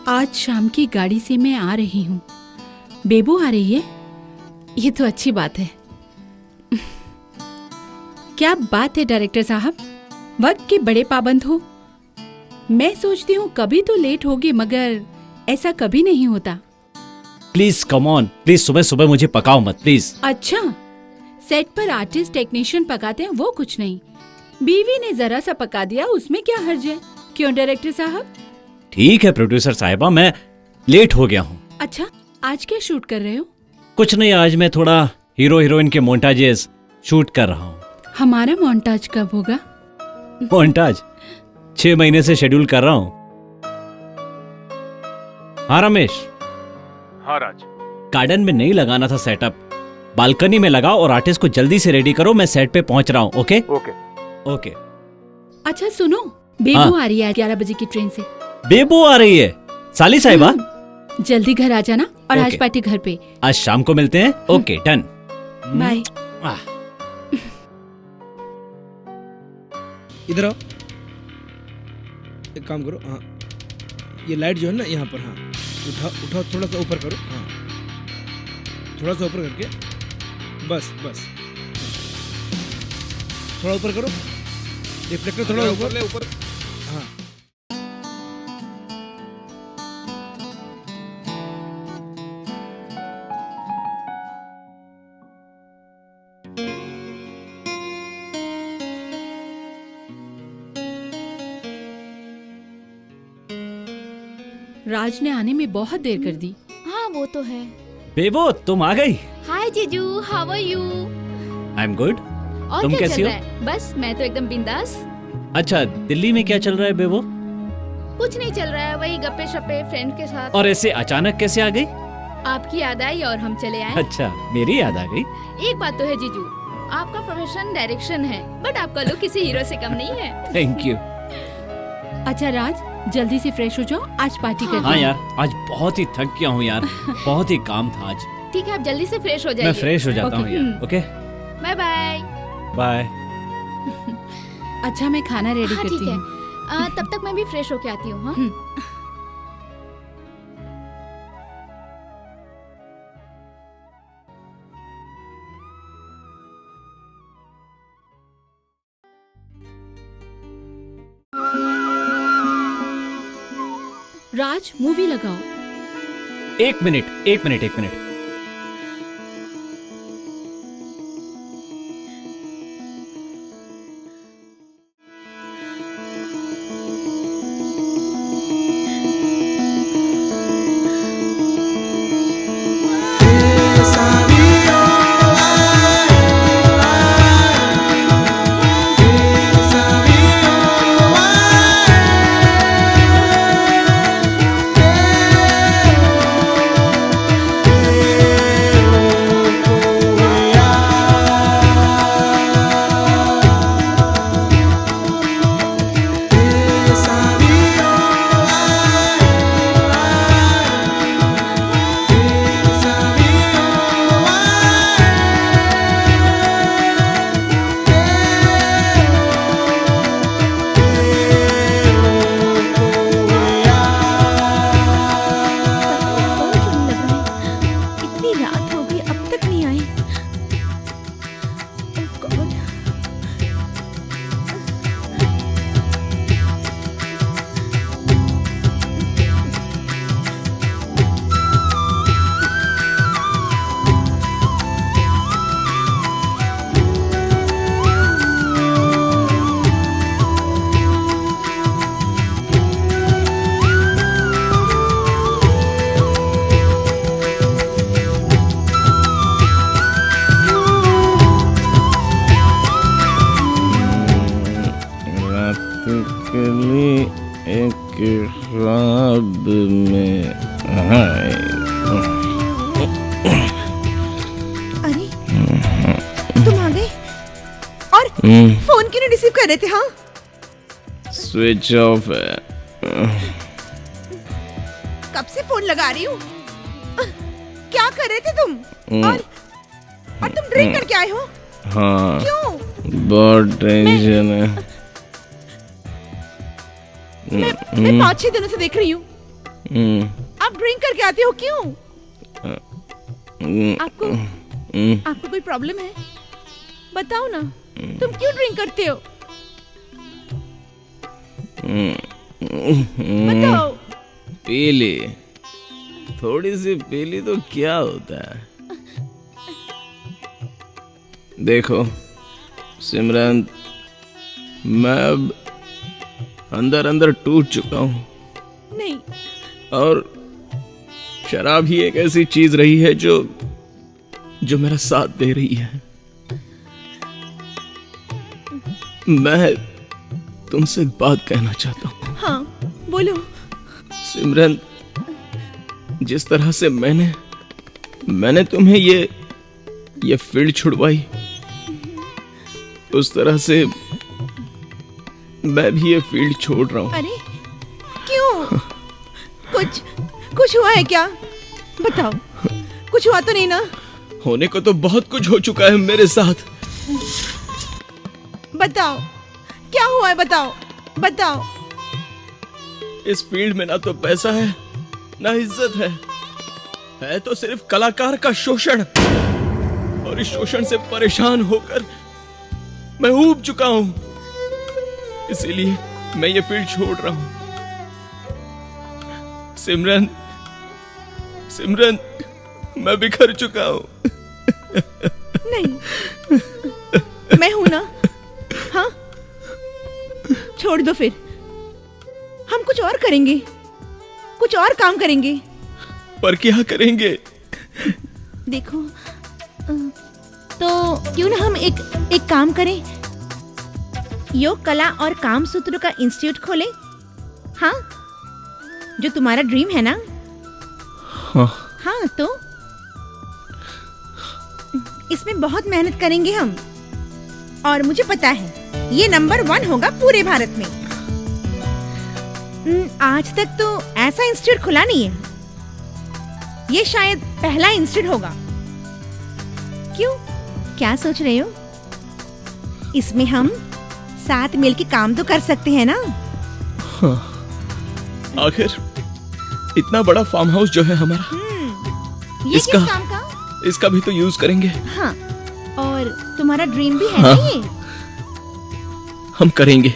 आज शाम की गाड़ी से मैं आ रही हूँ। बेबू आ रही है, ये तो अच्छी बात है। क्या बात है डायरेक्टर साहब, वक्त के बड़े पाबंद हो। मैं सोचती हूँ कभी तो लेट होगी, मगर ऐसा कभी नहीं होता। प्लीज कम ऑन, प्लीज सुबह सुबह मुझे पकाओ मत प्लीज। अच्छा, सेट पर आर्टिस्ट टेक्नीशियन पकाते हैं वो कुछ नहीं, बीवी ने जरा सा पका दिया उसमें क्या हर्ज है। क्यों डायरेक्टर साहब? ठीक है प्रोड्यूसर साहिबा, मैं लेट हो गया हूँ। अच्छा, आज क्या शूट कर रहे हो? कुछ नहीं, आज मैं थोड़ा हीरो हीरोइन के मोन्टाजेस शूट कर रहा हूँ। हमारा मोन्टाज कब होगा? मोन्टाज 6 महीने से शेड्यूल कर रहा हूँ। हाँ रमेश। हाँ राज। गार्डन में नहीं लगाना था सेटअप, बालकनी में लगाओ और आर्टिस्ट को जल्दी से रेडी करो। मैं सेट पे पहुंच रहा हूँ। Okay okay okay. अच्छा सुनो, बेबू आ रही है 11 बजे की ट्रेन से। बेबू आ रही है? साली साहिबा जल्दी घर आ जाना, और आज ओके। पार्टी घर पे। आज शाम को मिलते हैं। Okay done. बाय। इधर आओ, एक काम करो। हाँ, ये लाइट जो है ना यहाँ पर, हाँ उठाओ, थोड़ा सा ऊपर करो। हाँ, थोड़ा सा ऊपर करके, बस बस, थोड़ा ऊपर करो। रिफ्लेक्टर थोड़ा ऊपर। हाँ, राज ने आने में बहुत देर कर दी। हाँ वो तो है। बेबू तुम आ गई। हाय जीजू, how are you? I am good. और तुम क्या कैसी चल हो? रहा है? बस मैं तो एकदम बिंदास। अच्छा, दिल्ली में क्या चल रहा है बेबू? कुछ नहीं चल रहा है, वही गप्पे शप्पे फ्रेंड के साथ। और ऐसे अचानक कैसे आ गई? आपकी याद आई और हम चले आए। अच्छा, मेरी याद आ गई। एक बात तो है जीजू, आपका प्रोफेशन डायरेक्शन है, बट आपका लुक किसी हीरो से कम नहीं है। Thank you. अच्छा राज, जल्दी से फ्रेश हो जाओ, आज पार्टी करते हाँ हैं। यार, आज बहुत ही थक गया हूँ यार, बहुत ही काम था आज। ठीक है, आप जल्दी से फ्रेश हो जाइए। मैं फ्रेश हो जाता हूँ ओके। यार। Okay bye bye. बाय। अच्छा, मैं खाना रेडी हाँ ठीक करती है, हूँ। तब तक मैं भी फ्रेश होके आती हूँ। हाँ? राज, मूवी लगाओ। एक मिनट। इतनी रात हो गई, अब तक नहीं आए। Oh God. एक ख्वाब में अरे तुम आ गए, और फोन क्यों नहीं रिसीव कर रहे थे? हाँ, स्विच ऑफ है। कब से फोन लगा रही हूँ। क्या कर रहे थे तुम? और तुम ड्रिंक करके आए हो? हाँ, क्यों? बहुत टेंशन है। मैं 5-6 दिनों से देख रही हूँ, आप ड्रिंक करके आते हो क्यों? आपको आपको कोई प्रॉब्लम है? बताओ ना, तुम क्यों ड्रिंक करते हो? बताओ। पीली, थोड़ी सी पीली तो क्या होता है? देखो सिमरन, मैं अब अंदर अंदर टूट चुका हूँ नहीं, और शराब ही एक ऐसी चीज रही है जो मेरा साथ दे रही है। मैं तुमसे एक बात कहना चाहता हूँ। हाँ बोलो। सिमरन, जिस तरह से मैंने तुम्हें ये फील्ड छुड़वाई, उस तरह से मैं भी ये फील्ड छोड़ रहा हूँ। अरे क्यों? कुछ हुआ है क्या? बताओ, कुछ हुआ तो नहीं ना? होने को तो बहुत कुछ हो चुका है मेरे साथ। बताओ क्या हुआ है, बताओ। इस फील्ड में ना तो पैसा है ना इज्जत है तो सिर्फ कलाकार का शोषण। और इस शोषण से परेशान होकर मैं ऊब चुका हूं, इसीलिए मैं ये फील्ड छोड़ रहा हूं। सिमरन, मैं बिखर चुका हूं। नहीं, मैं हूं ना। हाँ, छोड़ दो फिर। हम कुछ और करेंगे, कुछ और काम करेंगे। पर क्या करेंगे? देखो, तो क्यों ना हम एक काम करें, योग कला और काम सूत्र का इंस्टीट्यूट खोलें। हाँ, जो तुम्हारा ड्रीम है ना। हाँ, तो इसमें बहुत मेहनत करेंगे हम, और मुझे पता है ये नंबर 1 होगा पूरे भारत में। आज तक तो ऐसा इंस्टीट्यूट खुला नहीं है, ये शायद पहला इंस्टीट्यूट होगा। क्यों, क्या सोच रहे हो? इसमें हम साथ मिलकर काम तो कर सकते हैं ना। आखिर इतना बड़ा फार्म हाउस जो है हमारा, ये किस काम का? इसका भी तो यूज करेंगे। हाँ, और तुम्हारा ड्रीम भी है ना ये? हम करेंगे।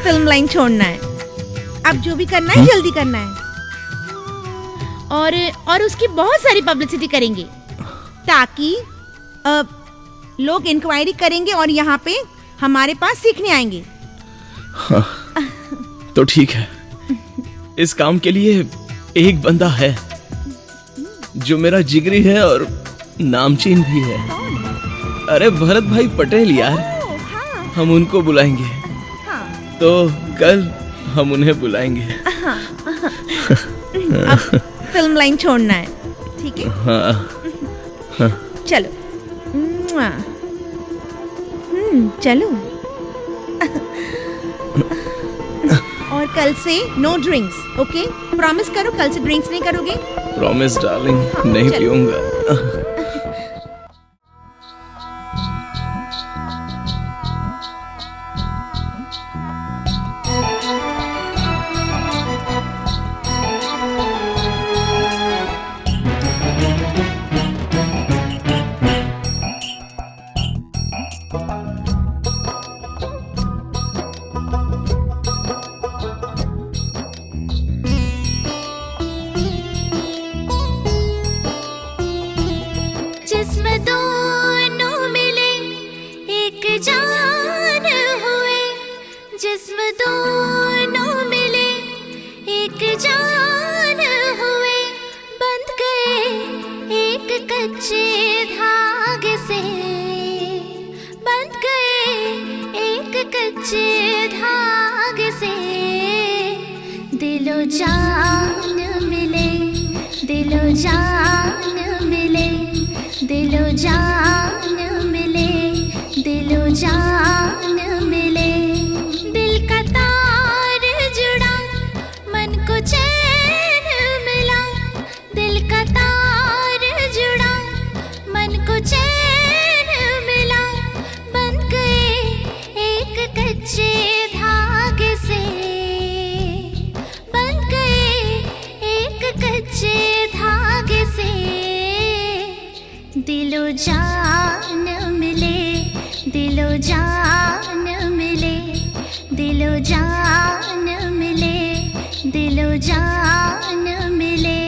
फिल्म लाइन छोड़ना है, अब जो भी करना है जल्दी करना है, और उसकी बहुत सारी पब्लिसिटी करेंगे, ताकि लोग इंक्वायरी करेंगे और यहाँ पे हमारे पास सीखने आएंगे। हाँ, तो ठीक है। इस काम के लिए एक बंदा है जो मेरा जिगरी है और नामचीन भी है। अरे भरत भाई पटेल यार। हाँ। हम उनको बुलाएंगे। हाँ। तो कल हम उन्हें बुलाएंगे। हाँ। अब फिल्म लाइन छोड़ना है, ठीक है? हाँ। चलो। चलो। और कल से नो ड्रिंक्स, ओके? प्रॉमिस करो कल से ड्रिंक्स नहीं करोगे? प्रॉमिस डार्लिंग, नहीं पीऊंगा। जिस्म दोनों मिले एक जान हुए, जिस्म दोनों मिले एक जान हुए, बंध गए एक कच्चे धागे से, बंध गए एक कच्चे धागे से, दिलो जान मिले, दिलो जान मिले, दिलो जान मिले, दिलो जान मिले, दिल का तार जुड़ा, मन को चैन मिला, दिल का तार जुड़ा, मन को चैन मिला, बंध गए एक कच्चे धागे दिलो जान मिले, दिलो जान मिले, दिलो जान मिले, दिलो जान मिले।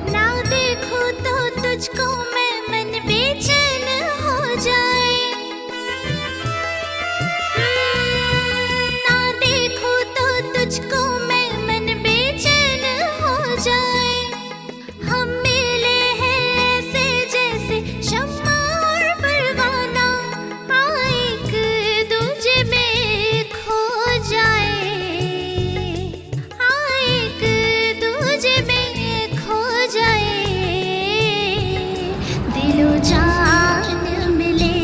ना देखूं तो तुझको मैं मन बेचैन हो जाए, ना देखूं तो तुझको मैं मन बेचैन हो जाए। हम मिले हैं ऐसे जैसे शम्मा और परवाना, एक दूजे में खो जाए, एक दूजे में खो जाए। दिलो जान मिले,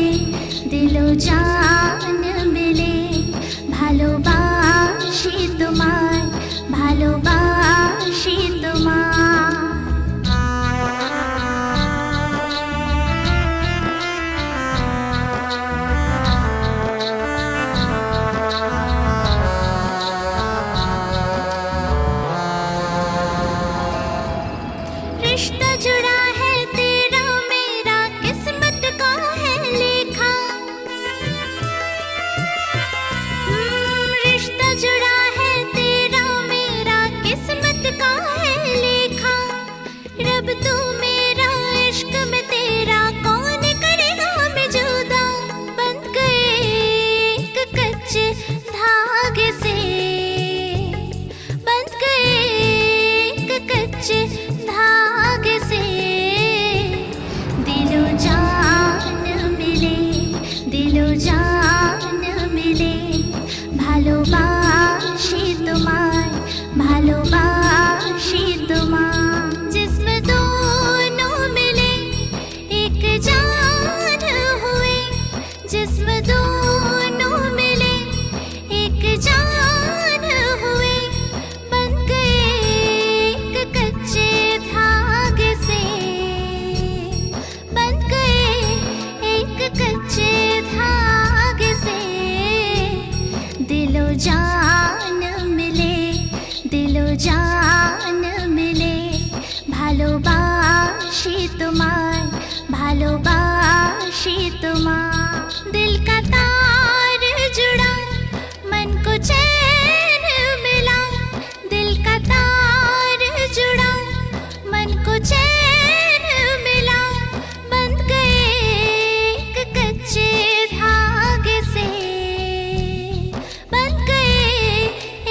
दिलो जान मिले, ভালোবাসি তোমায়, ভালোবাসি তোমায়। रिश्ता जुड़ा है तेरा मेरा, किस्मत का है लेखा। रिश्ता जुड़ा है तेरा मेरा, किस्मत का है लेखा। रब तू मेरा, इश्क में तेरा, कौन करेगा हमें जुदा। बंध गए एक कच्चे धागे से, बंध गए एक कच्चे धागे से। दिलो जान मिले, दिलो जान मिले, ভালোবাসি তোমায়, ভালোবাসি তোমায়। जिस्म दोनों मिले एक जान हुए, जिस्म दोनों मिले एक जान हुए। बन गए एक कच्चे धागे से, बन गए एक कच्चे धागे से। दिलो जान मिले, दिलो जान मिले, ভালোবাসি তোমায়, ভালোবাসি তোমায়। दिल का तार जुड़ा, मन को चैन मिला, दिल का तार जुड़ा, मन को चैन मिला। बंध गए एक कच्चे धागे से, बंध गए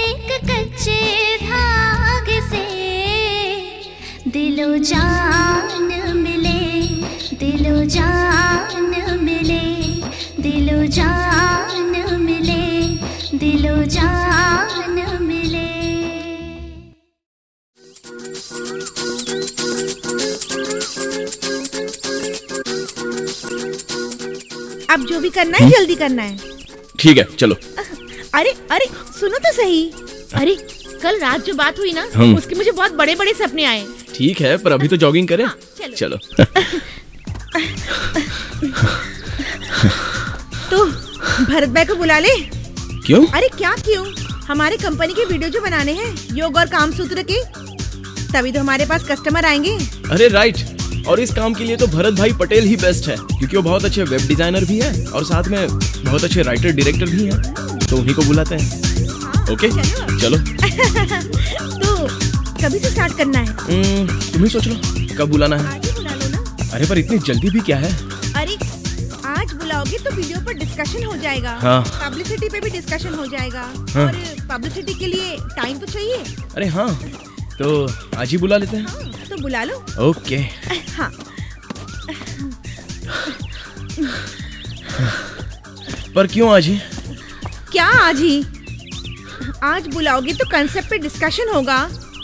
एक कच्चे धागे से। दिलो जान मिले, दिलो जान मिले, दिलो जान मिले, दिलो जान मिले। अब जो भी करना है जल्दी करना है। ठीक है चलो। अरे अरे सुनो तो सही। अरे कल रात जो बात हुई ना, उसके मुझे बहुत बड़े बड़े सपने आए। ठीक है पर अभी तो जॉगिंग करें। हाँ, चलो। तो भरत भाई को बुला ले। क्यों? अरे क्या क्यों, हमारे कंपनी के वीडियो जो बनाने हैं योग और काम सूत्र के, तभी तो हमारे पास कस्टमर आएंगे। अरे राइट, और इस काम के लिए तो भरत भाई पटेल ही बेस्ट है, क्योंकि वो बहुत अच्छे वेब डिजाइनर भी है और साथ में बहुत अच्छे राइटर डायरेक्टर भी हैं, तो उन्हीं को बुलाते हैं। ओके चलो। तो कभी से स्टार्ट करना है? तुम ही सोच लो कब बुलाना है। आज ही बुला लो ना। अरे पर इतनी जल्दी भी क्या है। अरे आज बुलाओगे तो वीडियो पर डिस्कशन हो जाएगा। हाँ। पब्लिसिटी पे भी डिस्कशन हो जाएगा। हाँ। और पब्लिसिटी के लिए टाइम तो चाहिए। अरे हाँ, तो आज ही बुला लेते हैं। हाँ, तो बुला लो। ओके। हाँ। पर क्यों आज ही? क्या आज ही? आज बुलाओगे तो कंसेप्ट पे डिस्कशन होगा,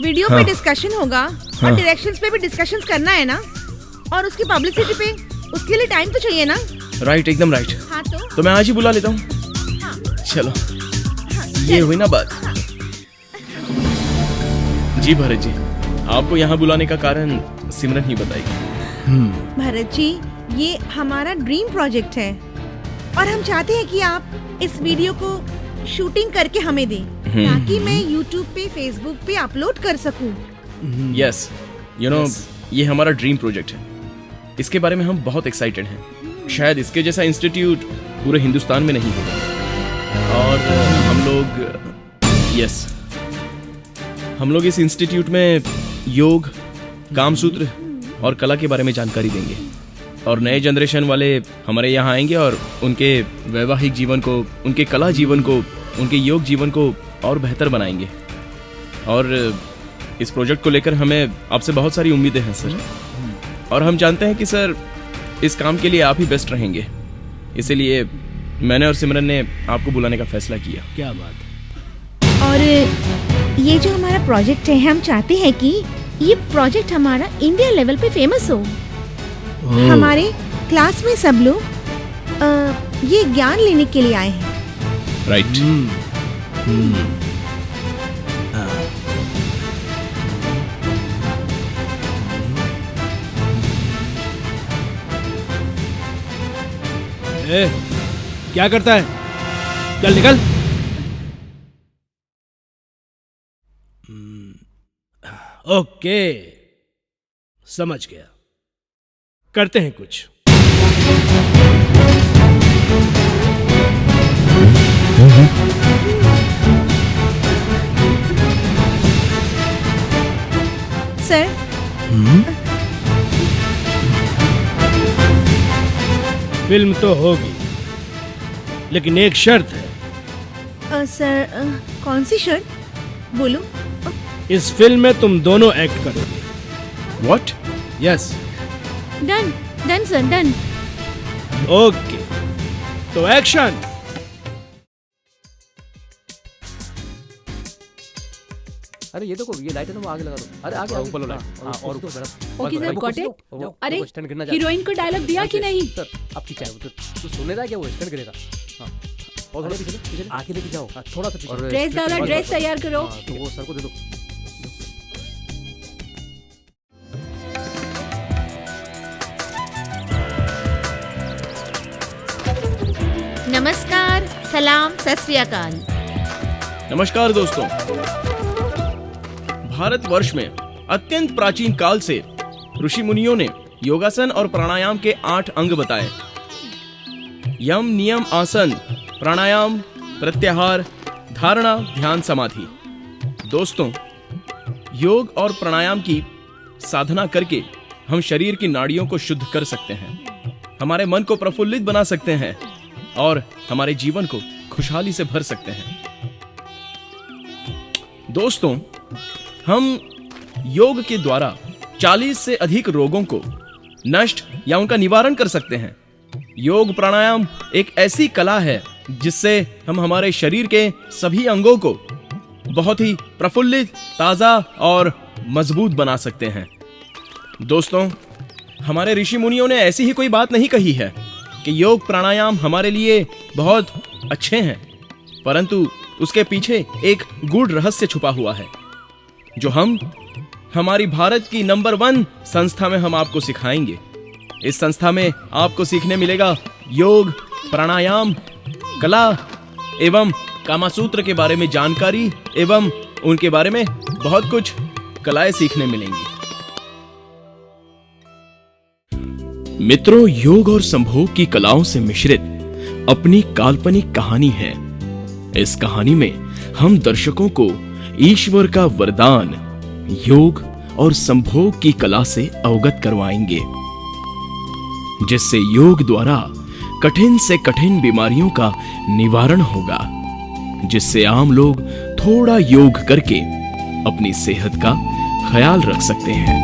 वीडियो हाँ। पे डिस्कशन होगा, हाँ। और डायरेक्शंस पे भी डिस्कशंस करना है ना, और उसकी पब्लिसिटी पे उसके लिए टाइम तो चाहिए ना। राइट, एकदम राइट। हाँ तो मैं आज ही बुला लेता हूँ। हाँ, चलो, हाँ, ये हुई ना बात। जी भरत जी, आपको यहाँ बुलाने का कारण सिमरन ही बताएगी। भरत जी, ये हमारा ड्रीम प्रोजेक्ट है और हम चाहते हैं कि आप इस वीडियो को शूटिंग करके हमें दें ताकि मैं YouTube पे, Facebook पे अपलोड कर सकूं। यस, यू नो, ये हमारा ड्रीम प्रोजेक्ट है। इसके बारे में हम बहुत एक्साइटेड हैं। शायद इसके जैसा इंस्टीट्यूट पूरे हिंदुस्तान में नहीं होगा। और हम लोग इस इंस्टीट्यूट में योग, कामसूत्र और कला के बारे में जानकारी देंगे। और नए जनरेशन वाले हमारे यहाँ आएंगे और उनके वैवाहिक जीवन को, उनके कला जीवन को, उनके योग जीवन को और बेहतर बनाएंगे। और इस प्रोजेक्ट को लेकर हमें आपसे बहुत सारी उम्मीदें हैं सर। और हम जानते हैं कि सर इस काम के लिए आप ही बेस्ट रहेंगे। इसीलिए मैंने और सिमरन ने आपको बुलाने का फैसला किया। क्या बात है। और ये जो हमारा प्रोजेक्ट है, हम चाहते हैं कि ये प्रोजेक्ट हमारा इंडिया लेवल पे फेमस हो। हमारे क्लास में सब लोग ये ज्ञान लेने के लिए आए हैं। राइट। ए, क्या करता है? चल निकल। ओके, समझ गया। करते हैं कुछ। सर, फिल्म तो होगी, लेकिन एक शर्त है। सर, कौन सी शर्त? बोलो। इस फिल्म में तुम दोनों एक्ट करोगे। What? Yes. Done done sir, done. Okay, तो एक्शन। अरे ये देखो, ये लाइट है ना, वो आगे लगा दो। अरे आगे ऊपर लाइट। हां, और ऊपर बड़ा। Okay sir, got it. अरे स्टैंड गिरना जा रहा है। हीरोइन को डायलॉग दिया कि नहीं? सर, आपकी चाय तू सुन रहा है क्या? वो स्टैंड गिरेगा। हां, और पीछे आगे लेके जाओ। थोड़ा सा पीछे। ड्रेस डालो, ड्रेस तैयार करो। तो वो सर को दे दो। नमस्कार, सलाम, सत श्री अकाल। नमस्कार दोस्तों। भारतवर्ष में अत्यंत प्राचीन काल से ऋषि मुनियों ने योगासन और प्राणायाम के 8 अंग बताए। यम, नियम, आसन, प्राणायाम, प्रत्याहार, धारणा, ध्यान, समाधि। दोस्तों, योग और प्राणायाम की साधना करके हम शरीर की नाड़ियों को शुद्ध कर सकते हैं, हमारे मन को प्रफुल्लित बना सकते हैं और हमारे जीवन को खुशहाली से भर सकते हैं। दोस्तों, हम योग के द्वारा 40 से अधिक रोगों को नष्ट या उनका निवारण कर सकते हैं। योग प्राणायाम एक ऐसी कला है जिससे हम हमारे शरीर के सभी अंगों को बहुत ही प्रफुल्लित, ताजा और मजबूत बना सकते हैं। दोस्तों, हमारे ऋषि मुनियों ने ऐसी ही कोई बात नहीं कही है कि योग प्राणायाम हमारे लिए बहुत अच्छे हैं, परंतु उसके पीछे एक गूढ़ रहस्य छुपा हुआ है जो हम हमारी भारत की नंबर 1 संस्था में हम आपको सिखाएंगे। इस संस्था में आपको सीखने मिलेगा योग, प्राणायाम, कला एवं कामसूत्र के बारे में जानकारी एवं उनके बारे में बहुत कुछ कलाएं सीखने मिलेंगी। मित्रों, योग और संभोग की कलाओं से मिश्रित अपनी काल्पनिक कहानी है। इस कहानी में हम दर्शकों को ईश्वर का वरदान योग और संभोग की कला से अवगत करवाएंगे, जिससे योग द्वारा कठिन से कठिन बीमारियों का निवारण होगा, जिससे आम लोग थोड़ा योग करके अपनी सेहत का ख्याल रख सकते हैं।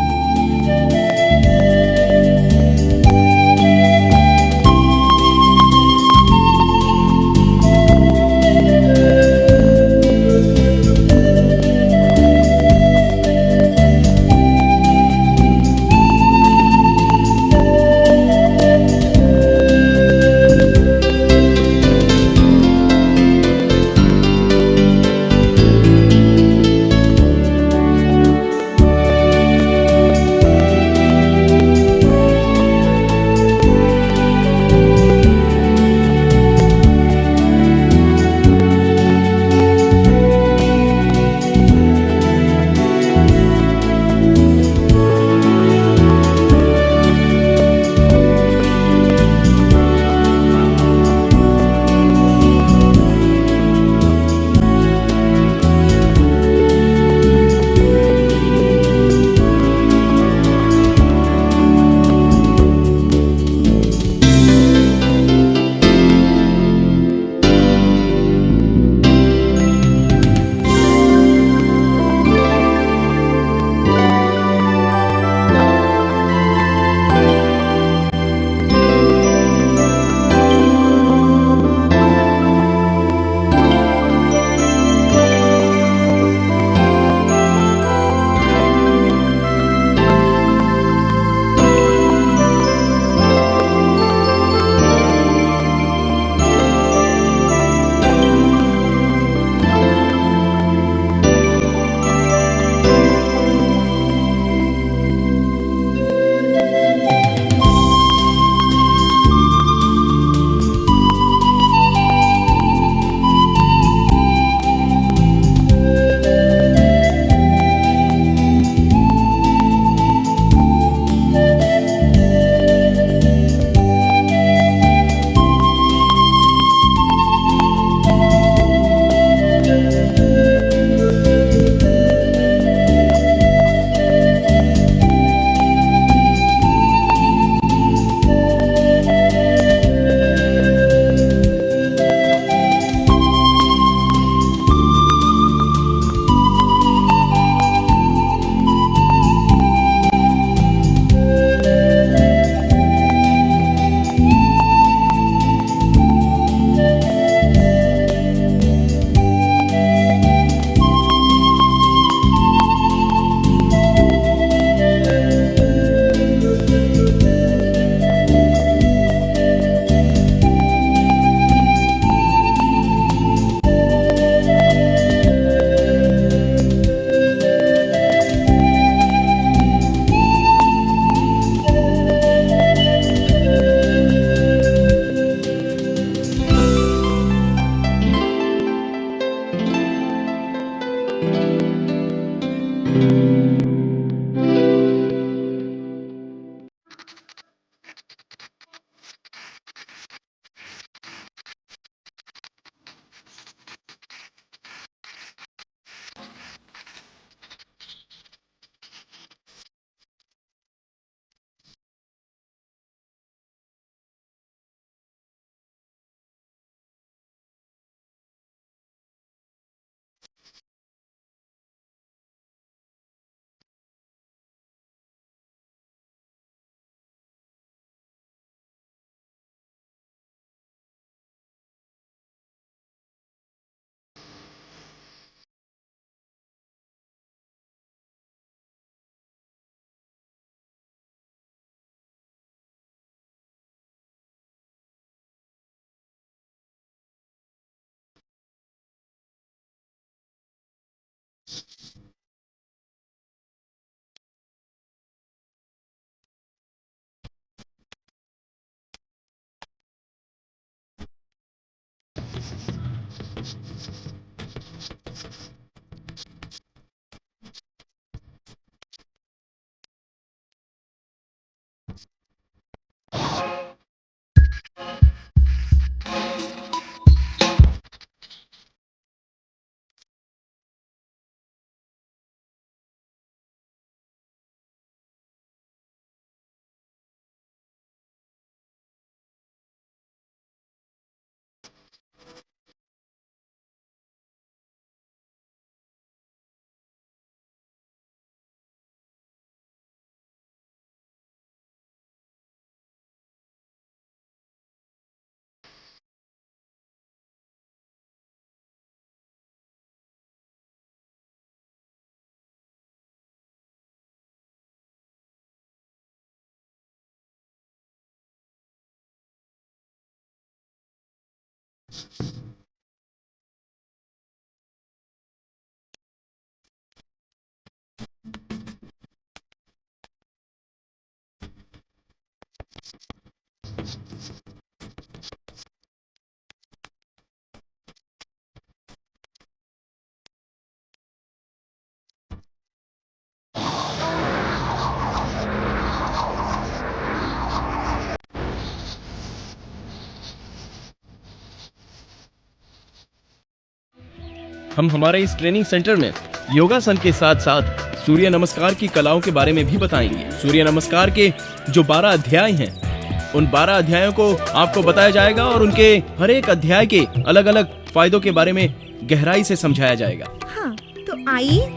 हम हमारे इस ट्रेनिंग सेंटर में योगासन के साथ साथ सूर्य नमस्कार की कलाओं के बारे में भी बताएंगे। सूर्य नमस्कार के जो 12 अध्याय हैं, उन 12 अध्यायों को आपको बताया जाएगा और उनके हर एक अध्याय के अलग अलग फायदों के बारे में गहराई से समझाया जाएगा। हाँ, तो आइए।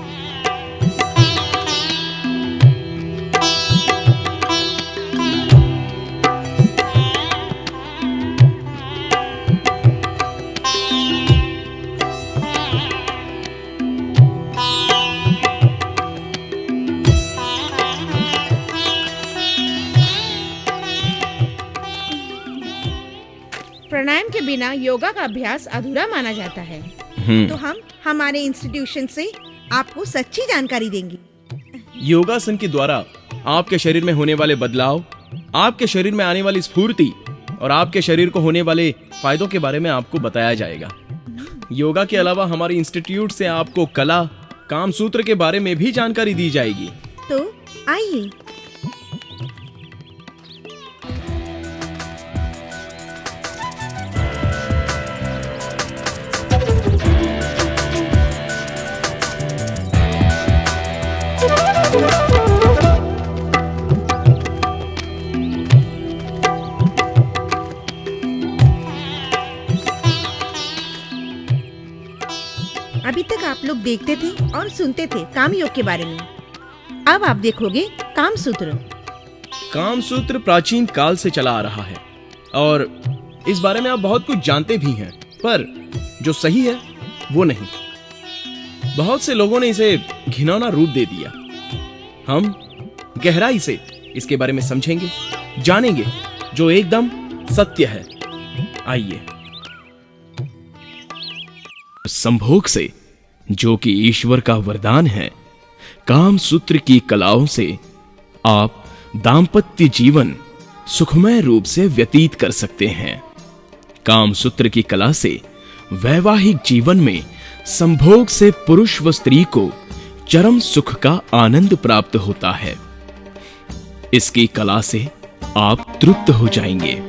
प्राणायाम के बिना योगा का अभ्यास अधूरा माना जाता है। तो हम हमारे इंस्टीट्यूशन से आपको सच्ची जानकारी देंगे। योगासन के द्वारा आपके शरीर में होने वाले बदलाव, आपके शरीर में आने वाली स्फूर्ति और आपके शरीर को होने वाले फायदों के बारे में आपको बताया जाएगा। योगा के अलावा हमारे इंस्टीट्यूट से आपको कला, काम सूत्र के बारे में भी जानकारी दी जाएगी। तो आइए। अभी तक आप लोग देखते थे और सुनते थे काम योग के बारे में। अब आप देखोगे काम सूत्र। काम सूत्र प्राचीन काल से चला आ रहा है और इस बारे में आप बहुत कुछ जानते भी हैं, पर जो सही है वो नहीं। बहुत से लोगों ने इसे घिनौना रूप दे दिया। हम गहराई से इसके बारे में समझेंगे, जानेंगे जो एकदम सत्य है। आइए। संभोग से, जो कि ईश्वर का वरदान है, काम सूत्र की कलाओं से आप दाम्पत्य जीवन सुखमय रूप से व्यतीत कर सकते हैं। काम सूत्र की कला से वैवाहिक जीवन में संभोग से पुरुष व स्त्री को चरम सुख का आनंद प्राप्त होता है। इसकी कला से आप तृप्त हो जाएंगे।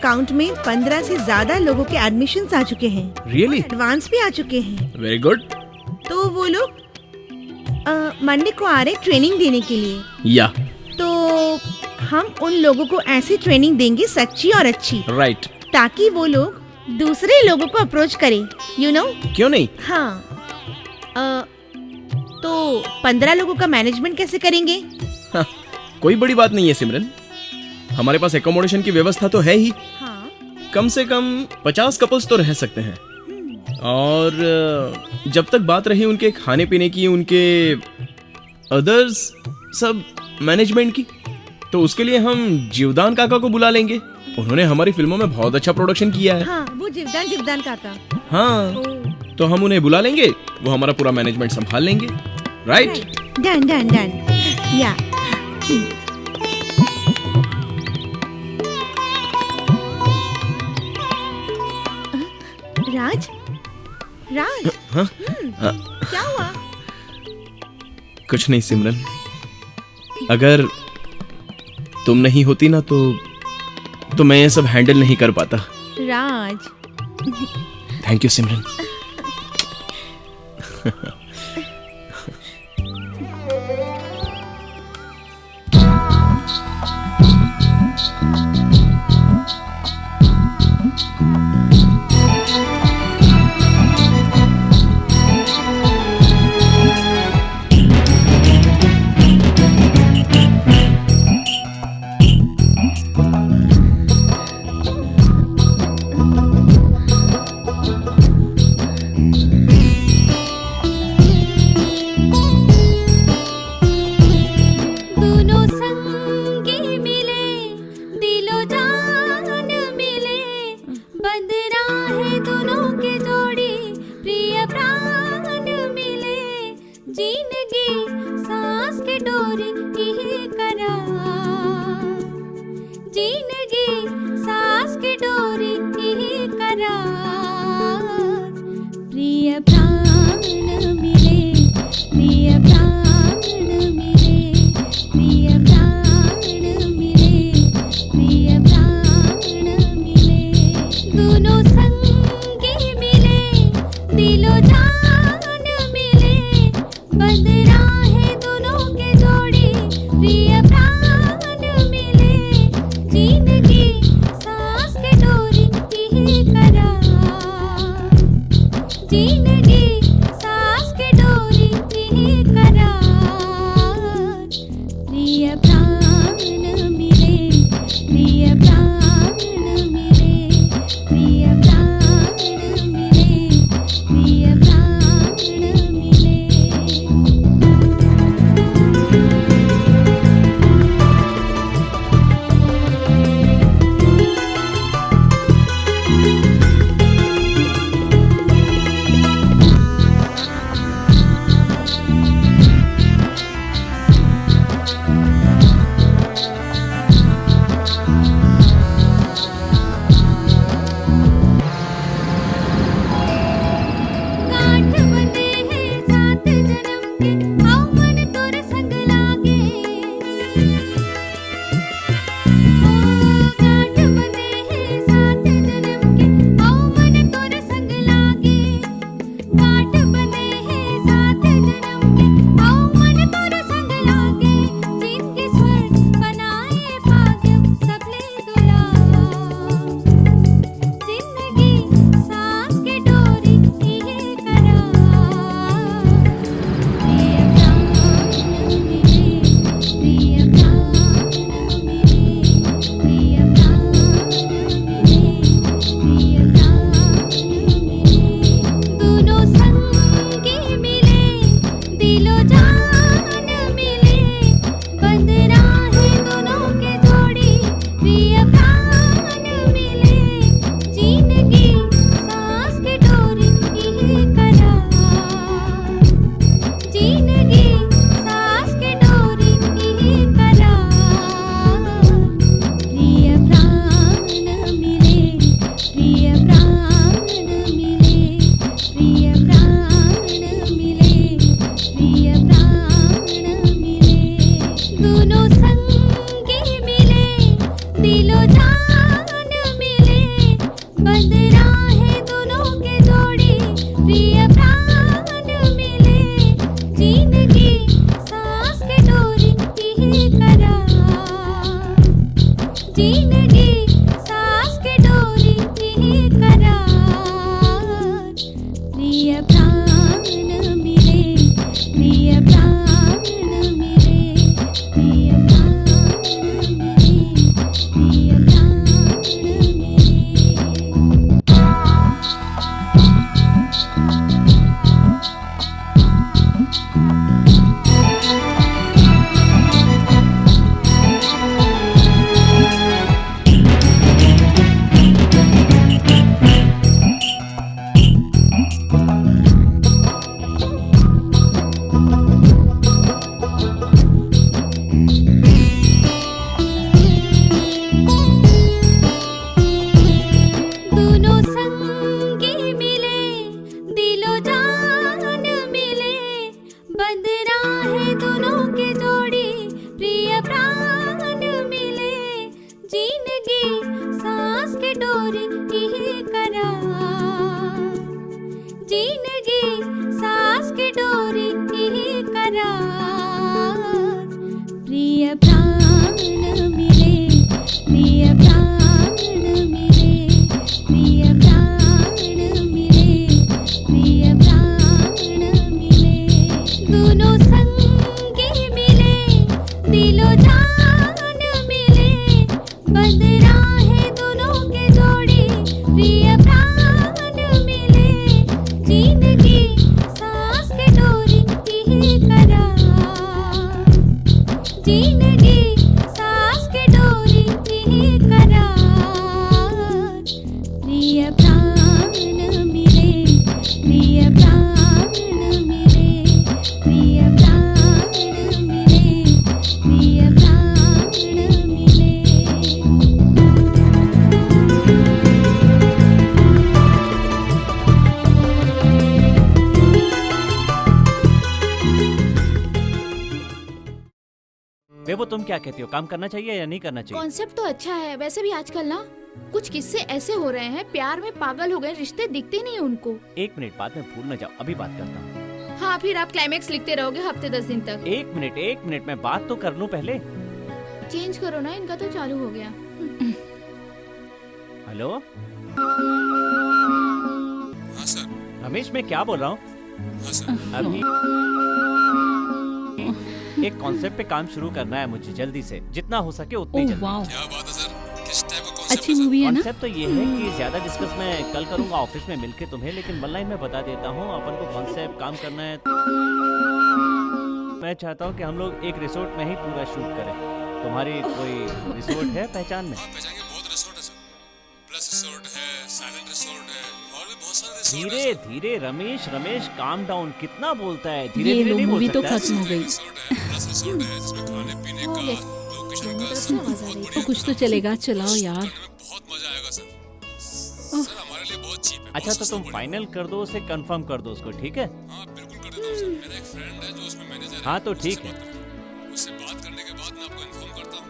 अकाउंट में 15 से ज्यादा लोगों के एडमिशन्स आ चुके हैं, रियली? एडवांस भी आ चुके हैं। Very good. तो वो लोग मंडे को आ रहे ट्रेनिंग देने के लिए। या तो हम उन लोगों को ऐसी ट्रेनिंग देंगे सच्ची और अच्छी, राइट। ताकि वो लोग दूसरे लोगों को अप्रोच करें, यू नो। क्यों नहीं? हाँ। तो 15 लोगों का मैनेजमेंट कैसे करेंगे? हाँ, कोई बड़ी बात नहीं है सिमरन, हमारे पास एकोमोडेशन की व्यवस्था तो है ही। हाँ। कम से कम 50 कपल्स तो रह सकते हैं। और जब तक बात रही उनके खाने पीने की, उनके अदर्स सब मैनेजमेंट की, तो उसके लिए हम जीवदान काका को बुला लेंगे। उन्होंने हमारी फिल्मों में बहुत अच्छा प्रोडक्शन किया है। हाँ, वो जीवदान काका। हाँ, तो हम उन्हें बुला लेंगे, वो हमारा पूरा मैनेजमेंट संभाल लेंगे। राइट? Done done done. या राज, राज। हाँ? क्या हुआ? कुछ नहीं सिमरन, अगर तुम नहीं होती ना तो मैं ये सब हैंडल नहीं कर पाता। राज। थैंक यू सिमरन। प्रिय प्राण मिले, जिंदगी सांस के डोरी की करार, जिंदगी सांस के डोरी की करार, प्रिय प्राण मिले, प्रिय प्राण मिले, प्रिय प्राण मिले, प्रिय प्राण मिले। दोनों संगी मिले, दिलो जान मिले, बंधना है दोनों के जोड़ी, प्रिय प्राण मिले, जिंदगी सांस के डोरी की करार, जिंदगी सांस के डोरी की करार, प्रिय प्राण मिले, प्रिय प्राण मिले, प्रिय प्राण मिले, प्रिय प्राण मिले, दोनों संगी मिले, दिलो जान मिले, बंधना है दोनों के जोड़ी, प्रिय प्राण मिले, जिंदगी सांस के डोरी की करार, जिंदगी सांस के डोरी की करार, प्रिय प्राण मिले, प्रिय प्राण मिले, प्रिय प्राण मिले, प्रिय प्राण मिले। बेबो तुम क्या कहती हो, काम करना चाहिए या नहीं करना चाहिए? कॉन्सेप्ट तो अच्छा है, वैसे भी आजकल ना कुछ किस्से ऐसे हो रहे हैं, प्यार में पागल हो गए, रिश्ते दिखते नहीं उनको। 1 मिनट, बाद में भूल न जाओ, अभी बात करता हूँ। हाँ, फिर आप क्लाइमेक्स लिखते रहोगे हफ्ते 10 दिन तक। 1 मिनट मैं बात तो कर लूँ पहले। चेंज करो ना, इनका तो चालू हो गया। हेलो हाँ सर। रमेश, मैं क्या बोल रहा हूँ, हाँ सर। अभी एक कॉन्सेप्ट पे काम शुरू करना है मुझे, जल्दी से, जितना हो सके उतनी ओह जल्दी। वाओ, क्या बात है सर, किस टाइप का कॉन्सेप्ट अच्छी मूवी है ना? कॉन्सेप्ट तो ये है कि ज्यादा डिस्कस मैं कल करूंगा ऑफिस में मिलके तुम्हें, लेकिन ऑनलाइन में बता देता हूँ। अपन को कॉन्सेप्ट काम करना है। मैं चाहता हूँ कि हम लोग एक रिसोर्ट में ही पूरा शूट करें। तुम्हारी कोई रिसोर्ट है पहचान में? हाँ, पहचान के बहुत रिसोर्ट है सर। प्लस रिसोर्ट है, साइलेंट रिसोर्ट है, और भी बहुत सारे रिसोर्ट धीरे धीरे रमेश काम डाउन, कितना बोलता है, धीरे ये धीरे लो नहीं बोल मूवी तो सकता है? खत्म हो गई। रिसोर्ट है, प्लस रिसोर्ट है, जिसमें खाने पीने हो का, गया। लोकेशन दोनों का, तरफ से सब आवाज आ बहुत रही है। बढ़िया तो कुछ तो काम है। चलेगा, चलाओ यार। करने में बहुत मजा आएगा सर। सर हमारे लिए बहुत चीप है। अच्छा बहुत तो सस्ता तुम पड़ेगा। फाइनल कर दो, उसे कंफर्म कर दो उसको, ठीक है? हाँ बिल्कुल कर देता हूँ सर। मेरा एक फ्रेंड है जो उसमें मैनेजर है। हाँ, तो उससे ठीक है। बात करता हूँ। उससे बात करने के बाद मैं आपको इन्फॉर्म करता हूँ।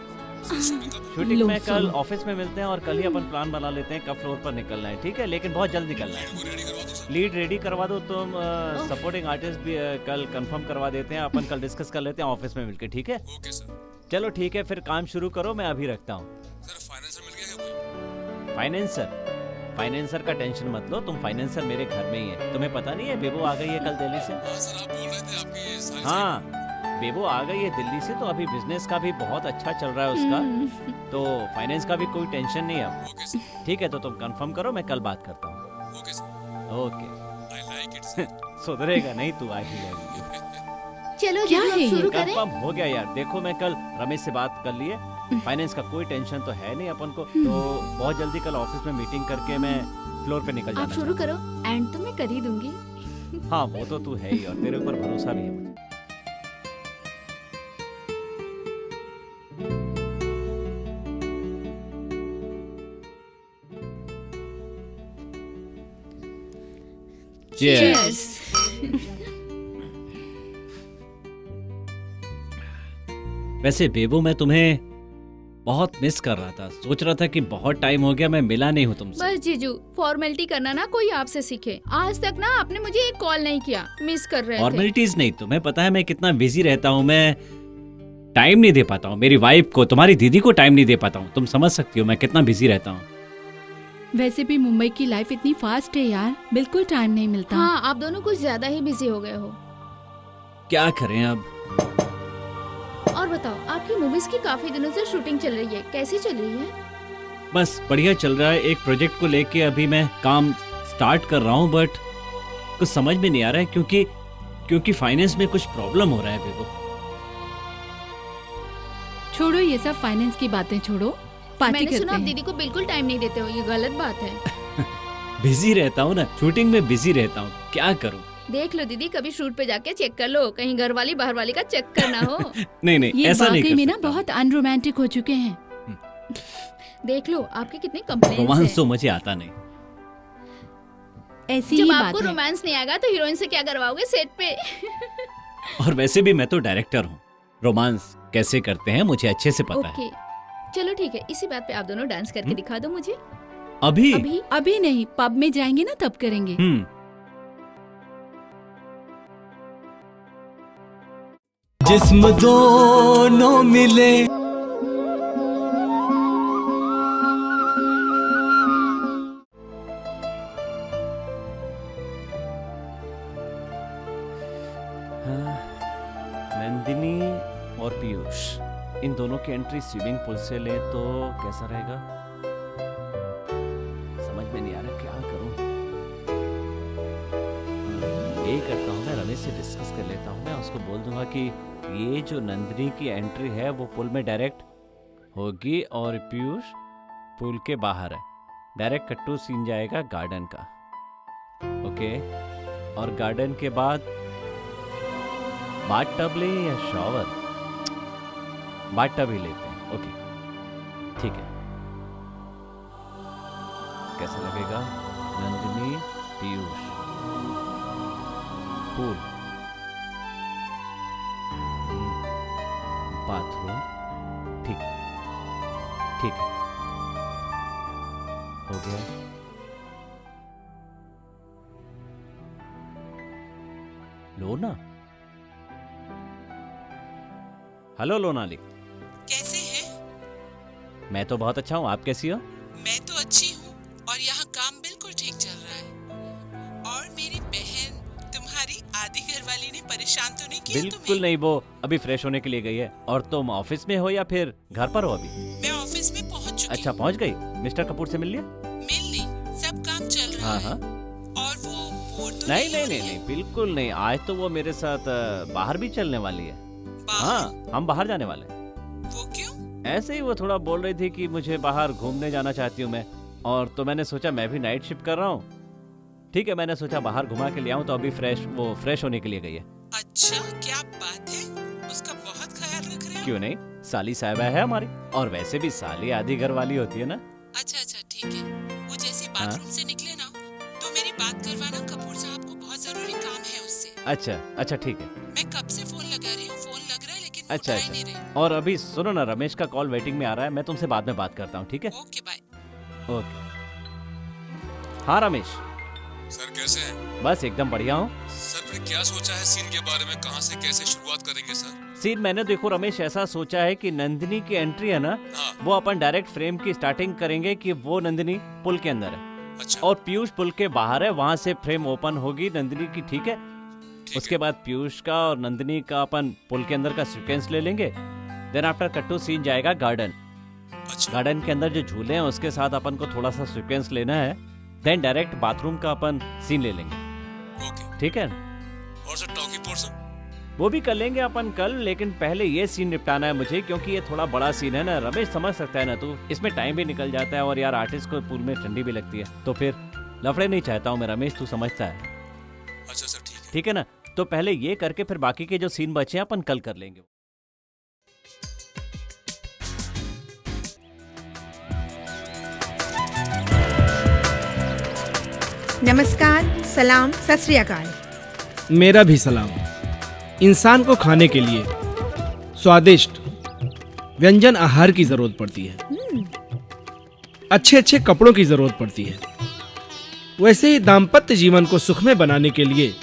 सर शूटिंग कब? शूटिंग लो में कल सुनो। ऑफिस में मिलते हैं और कल ही अपन प्लान बना लेते हैं कब फ्लोर पर निकलना है, ठीक है? लेकिन बहुत जल्द निकलना है। वो रेडी करवा दो सर। लीड रेडी करवा दो तुम, सपोर्टिंग आर्टिस्ट भी कल कंफर्म करवा देते हैं, अपन कल डिस्कस कर लेते हैं ऑफिस में मिलके, ठीक है? Okay sir. चलो ठीक है, फिर काम शुरू करो, मैं अभी रखता हूँ। सर फाइनेंसर मिल गया क्या कोई? फाइनेंसर का टेंशन मत लो, तुम फाइनेंसर मेरे घर में ही है। तुम्हें पता नहीं है बेबो आ गई है कल दिल्ली से? हाँ सर, आप बोल रहे थे आपकी ये सारी हाँ, बेबो आ गई है दिल्ली से, तो अभी बिजनेस का भी बहुत अच्छा चल रहा है उसका, तो फाइनेंस का भी कोई टेंशन नहीं है अब। Okay sir. ठीक है, तो तुम कंफर्म करो, मैं कल बात करता हूँ। Okay sir. Okay. I like it sir. सुधरेगा नहीं तू, आ ही जाएगी। चलो क्या जल्दी है अब ये? शुरू करें। कंफर्म हो गया यार, देखो मैं कल रमेश से बात कर लिए, फाइनेंस का कोई टेंशन तो है नहीं अपन को, तो बहुत जल्दी कल ऑफिस में मीटिंग करके मैं फ्लोर पे निकल आप जाना शुरू करो, एंड तो मैं कर ही दूंगी। हाँ, वो तो तू है ही, और तेरे ऊपर भरोसा भी है मुझे। Cheers. वैसे बेबो, मैं तुम्हें बहुत मिस कर रहा था। सोच रहा था कि बहुत टाइम हो गया मैं मिला नहीं हूँ तुमसे। बस जीजू, फॉर्मेलिटी करना ना कोई आपसे सीखे। आज तक ना आपने मुझे एक कॉल नहीं किया, मिस कर रहे थे। फॉर्मेलिटीज नहीं, तुम्हें पता है मैं कितना बिजी रहता हूँ, मैं टाइम नहीं दे पाता हूँ मेरी वाइफ को, तुम्हारी दीदी को टाइम नहीं दे पाता हूँ। तुम समझ सकती हो मैं कितना बिजी रहता हूँ। वैसे भी मुंबई की लाइफ इतनी फास्ट है यार, बिल्कुल टाइम नहीं मिलता। हाँ, आप दोनों कुछ ज्यादा ही बिजी हो गए हो। क्या करें अब। और बताओ, आपकी मूवीज की काफी दिनों से शूटिंग चल रही है, कैसी चल रही है? बस बढ़िया चल रहा है। एक प्रोजेक्ट को लेके अभी मैं काम स्टार्ट कर रहा हूँ, बट कुछ समझ में नहीं आ रहा है क्योंकि फाइनेंस में कुछ प्रॉब्लम हो रहा है बेबो। छोड़ो ये सब फाइनेंस की बातें, छोड़ो पार्टी मैंने करते सुना आप हैं। दीदी को बिल्कुल टाइम नहीं देते हो, ये गलत बात है। बिजी रहता हूँ ना, शूटिंग में बिजी रहता हूँ, क्या करूँ। देख लो दीदी, कभी शूट पे जाके चेक कर लो, कहीं घर वाली बाहर वाली का चक्कर ना हो। नहीं ये ऐसा नहीं वाकई कर में ना सकता। बहुत अनरोमांटिक हो चुके हैं। देख लो आपके कितने कंप्लेंट्स रोमांस हैं। तो मुझे आता नहीं। ऐसी जब ही आपको बात है। रोमांस नहीं आएगा तो हीरोइन से क्या करवाओगे सेट पे? और वैसे भी मैं तो डायरेक्टर हूँ, रोमांस कैसे करते हैं मुझे अच्छे से पता है। ओके, चलो ठीक है, इसी बात पे आप दोनों डांस करके दिखा दो मुझे। अभी अभी नहीं, पब में जाएंगे ना तब करेंगे। जिस्म दोनों मिले नंदिनी और पीयूष, इन दोनों की एंट्री स्विमिंग पूल से ले तो कैसा रहेगा। समझ में नहीं आ रहा क्या करूं। यही करता हूँ, मैं रमेश से डिस्कस कर लेता हूँ। मैं उसको बोल दूंगा कि ये जो नंदिनी की एंट्री है वो पुल में डायरेक्ट होगी और पीयूष पुल के बाहर है। डायरेक्ट कट्टू सीन जाएगा गार्डन का। ओके, और गार्डन के बाद बाथ टब ले या शॉवर। बाथ टब ही लेते हैं। ओके ठीक है, कैसा लगेगा। नंदिनी पीयूष पूल, बाथरूम, ठीक ठीक है, हो गया। लोना, हेलो लोनाली, कैसे हैं? मैं तो बहुत अच्छा हूँ, आप कैसी हो? मैं तो अच्छी हूँ और यहाँ काम बिल्कुल ठीक चल रहा है। और मेरी बहन, तुम्हारी आधी घरवाली ने परेशान तो नहीं किया बिल्कुल तुम्हें? नहीं, वो अभी फ्रेश होने के लिए गई है। और तुम ऑफिस में हो या फिर घर पर हो अभी? मैं ऑफिस में पहुँच चुकी अच्छा, पहुँच गई। मिस्टर कपूर से मिल लिया? मिल ली, सब काम चल रहा हाँ है। हाँ, और वो बोर तो नहीं हो नहीं रही नहीं है? नहीं, बिल्कुल नहीं। आज तो वो मेरे साथ बाहर भी चलने वाली है। हाँ, हम बाहर जाने वाले हैं। वो क्यों? ऐसे ही वो थोड़ा बोल रही थी कि मुझे बाहर घूमने जाना चाहती हूँ मैं, और तो मैंने सोचा मैं भी नाइट शिफ्ट कर रहा हूँ। ठीक है, मैंने सोचा बाहर घुमा के ले आऊँ, तो अभी फ्रेश होने के लिए गई है। अच्छा, क्या बात है, उसका बहुत ख्याल रख रहे हो। क्यों नहीं, साली साहिबा है हमारी, और वैसे भी साली आधी घर वाली होती है ना। अच्छा अच्छा ठीक है, वो जैसे बाथरूम से निकले ना तो मेरी बात करवाना, कपूर साहब को बहुत जरूरी काम है उससे। अच्छा अच्छा ठीक है। मैं कब से फोन लगा रही हूँ, फोन लग रहा है लेकिन अच्छा उठा ही नहीं रही। अच्छा, और अभी सुनो ना, रमेश का कॉल वेटिंग में आ रहा है, मैं तुमसे बाद में बात करता हूँ, ठीक है? Okay bye. ओके। हाँ रमेश, सर कैसे हैं? बस एकदम बढ़िया हूँ। सर फिर क्या सोचा है सीन के बारे में, कहाँ से कैसे शुरुआत करेंगे सर? सीन मैंने देखो रमेश ऐसा सोचा है कि नंदिनी की एंट्री है ना, वो अपन डायरेक्ट फ्रेम की स्टार्टिंग करेंगे कि वो नंदिनी पुल के अंदर है। अच्छा। और पीयूष पुल के बाहर है, वहां से फ्रेम ओपन होगी नंदिनी की, ठीक है? उसके बाद पीयूष का और नंदिनी का अपन पुल के अंदर का सीक्वेंस ले लेंगे। देन आफ्टर कट्टू सीन जाएगा गार्डन। अच्छा। गार्डन के अंदर जो झूले हैं उसके साथ अपन को थोड़ा सा सीक्वेंस लेना है। देन डायरेक्ट बाथरूम का अपन सीन ले लेंगे, ओके। ठीक है? और सर टॉकी पोर्शन? वो भी कर लेंगे अपन कल, लेकिन पहले ये सीन निपटाना है मुझे, क्योंकि ये थोड़ा बड़ा सीन है ना। रमेश समझ सकता है ना तू, इसमें टाइम भी निकल जाता है, और यार आर्टिस्ट को पूल में ठंडी भी लगती है, तो फिर लफड़े नहीं चाहता हूँ मैं रमेश, तू समझता है। अच्छा सर ठीक है। ठीक है ना, तो पहले ये करके फिर बाकी के जो सीन बचे हैं अपन कल कर लेंगे। नमस्कार, सलाम, सत श्री अकाल। मेरा भी सलाम। इंसान को खाने के लिए स्वादिष्ट, व्यंजन आहार की जरूरत पड़ती है, अच्छे अच्छे कपड़ों की जरूरत पड़ती है। वैसे ही दाम्पत्य जीवन को सुखमय बनाने के लिए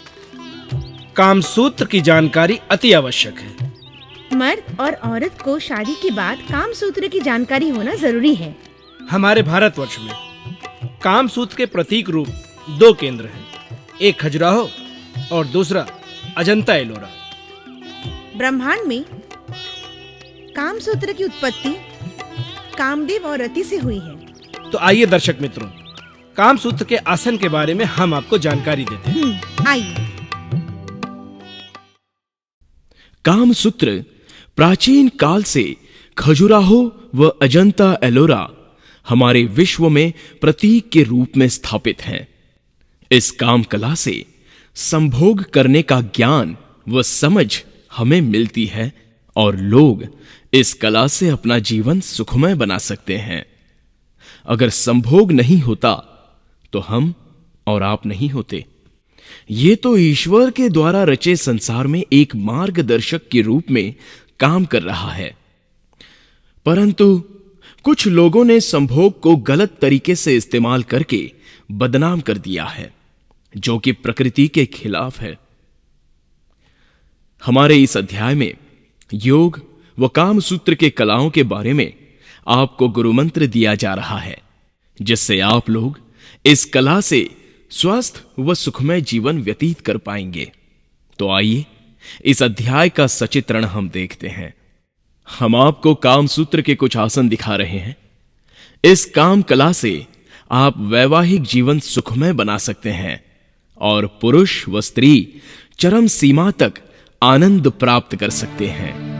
कामसूत्र की जानकारी अति आवश्यक है। मर्द और औरत को शादी के बाद कामसूत्र की जानकारी होना जरूरी है। हमारे भारतवर्ष में कामसूत्र के प्रतीक रूप 2 केंद्र हैं, एक खजुराहो और दूसरा अजंता एलोरा। ब्रह्मांड में कामसूत्र की उत्पत्ति कामदेव और रति से हुई है। तो आइए दर्शक मित्रों, कामसूत्र के आसन के बारे में हम आपको जानकारी देते हैं। आइए। कामसूत्र प्राचीन काल से खजुराहो व अजंता एलोरा हमारे विश्व में प्रतीक के रूप में स्थापित हैं। इस काम कला से संभोग करने का ज्ञान व समझ हमें मिलती है और लोग इस कला से अपना जीवन सुखमय बना सकते हैं। अगर संभोग नहीं होता तो हम और आप नहीं होते। ये तो ईश्वर के द्वारा रचे संसार में एक मार्गदर्शक के रूप में काम कर रहा है, परंतु कुछ लोगों ने संभोग को गलत तरीके से इस्तेमाल करके बदनाम कर दिया है, जो कि प्रकृति के खिलाफ है। हमारे इस अध्याय में योग व कामसूत्र के कलाओं के बारे में आपको गुरुमंत्र दिया जा रहा है, जिससे आप लोग इस कला से स्वस्थ व सुखमय जीवन व्यतीत कर पाएंगे। तो आइए इस अध्याय का सचित्रण हम देखते हैं। हम आपको कामसूत्र के कुछ आसन दिखा रहे हैं। इस काम कला से आप वैवाहिक जीवन सुखमय बना सकते हैं और पुरुष व स्त्री चरम सीमा तक आनंद प्राप्त कर सकते हैं।